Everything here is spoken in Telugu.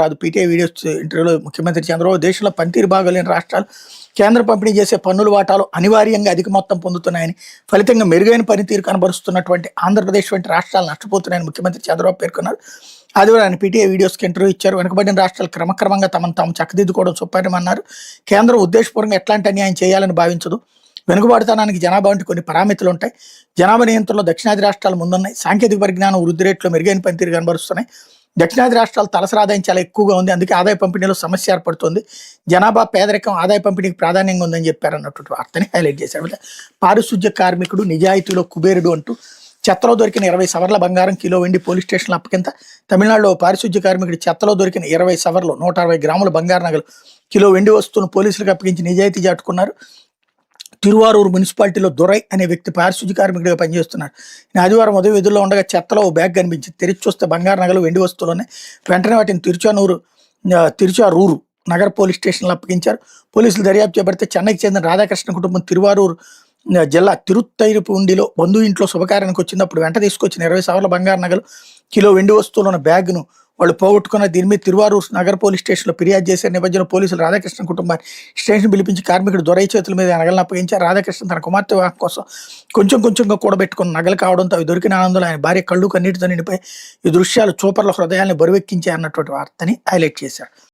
రాదు. పీటీఐ వీడియోస్ ఇంటర్వ్యూలో ముఖ్యమంత్రి చంద్రబాబు దేశంలో పనితీరు బాగోలేని రాష్ట్రాలు కేంద్ర పంపిణీ చేసే పన్నుల వాటాలు అనివార్యంగా అధిక మొత్తం పొందుతున్నాయని, ఫలితంగా మెరుగైన పనితీరు కనబరుస్తున్నటువంటి ఆంధ్రప్రదేశ్ వంటి రాష్ట్రాలు నష్టపోతున్నాయని ముఖ్యమంత్రి చంద్రబాబు పేర్కొన్నారు. ఆదివారం ఆయన పీటీఐ వీడియోస్కి ఇంటర్వ్యూ ఇచ్చారు. వెనుకబడిన రాష్ట్రాలు క్రమక్రమంగా తమను తాము చక్కదిద్దుకోవడం సుపరిమన్నారు. కేంద్రం ఉద్దేశపూర్వకంగా ఎట్లాంటి అన్యాయం చేయాలని భావించదు. వెనుకబాటుతనానికి జనాభా వంటి కొన్ని పారామితులు ఉంటాయి. జనాభా నియంత్రణలో దక్షిణాది రాష్ట్రాలు ముందున్నాయి. సాంకేతిక పరిజ్ఞానం వృద్ధి రేట్లో మెరుగైన పనితీరు కనబరుస్తున్నాయి. దక్షిణాది రాష్ట్రాలు తలసరి ఆదాయం చాలా ఎక్కువగా ఉంది, అందుకే ఆదాయ పంపిణీలో సమస్య ఏర్పడుతుంది. జనాభా పేదరికం ఆదాయ పంపిణీకి ప్రాధాన్యంగా ఉందని చెప్పారు అన్నటువంటి వార్తని హైలైట్ చేశారు. పారిశుద్ధ్య కార్మికుడు నిజాయితీలో కుబేరుడు అంటూ చెత్తలో దొరికిన 20 సవర్ల బంగారం, కిలో వెండి పోలీస్ స్టేషన్లో అప్పగింత. తమిళనాడులో పారిశుద్ధ్య కార్మికుడి చెత్తలో దొరికిన 20 సవర్లు 160 గ్రాముల బంగారు నగలు, కిలో వెండి వస్తువును పోలీసులకు అప్పగించి నిజాయితీ చాటుకున్నారు. తిరువారూరు మున్సిపాలిటీలో దొరై అనే వ్యక్తి పారిశుద్ధ్య కార్మికుడిగా పనిచేస్తున్నారు. ఆదివారం ఉదయం విధుల్లో ఉండగా చెత్తలో ఓ బ్యాగ్ కనిపించింది. తెరిచి చూస్తే బంగారు నగలు, వెండి వస్తువులు. వెంటనే వాటిని తిరుచారూరు నగర పోలీస్ స్టేషన్లో అప్పగించారు. పోలీసులు దర్యాప్తు చేపడితే చెన్నైకి చెందిన రాధాకృష్ణ కుటుంబం తిరువారూరు జిల్లా తిరుత్తైరుపుండిలో బంధువు ఇంట్లో శుభకార్యానికి వచ్చినప్పుడు వెంట తీసుకొచ్చిన 20 సవర్ల బంగారు నగలు, కిలో వెండి వస్తువులు ఉన్న బ్యాగ్ను వాళ్ళు పోగొట్టుకున్న. దీని మీద తిరువారూరు నగర పోలీస్ స్టేషన్లో ఫిర్యాదు చేసే నేపథ్యంలో పోలీసులు రాధాకృష్ణ కుటుంబాన్ని స్టేషన్ పిలిపించి కార్మికుడు దొరై చేతుల మీద నగలను అప్పగించారు. రాధాకృష్ణ తన కుమార్తె వివాహం కోసం కొంచెంగా కూడబెట్టుకున్న నగలు కావడంతో అవి దొరికిన ఆనందంలో ఆయన భార్య కళ్ళు కన్నీటితో నిండిపోయి ఈ దృశ్యాలు చూపర్ల హృదయాన్ని బరువెక్కించాయన్నటువంటి వార్తని హైలైట్ చేశారు.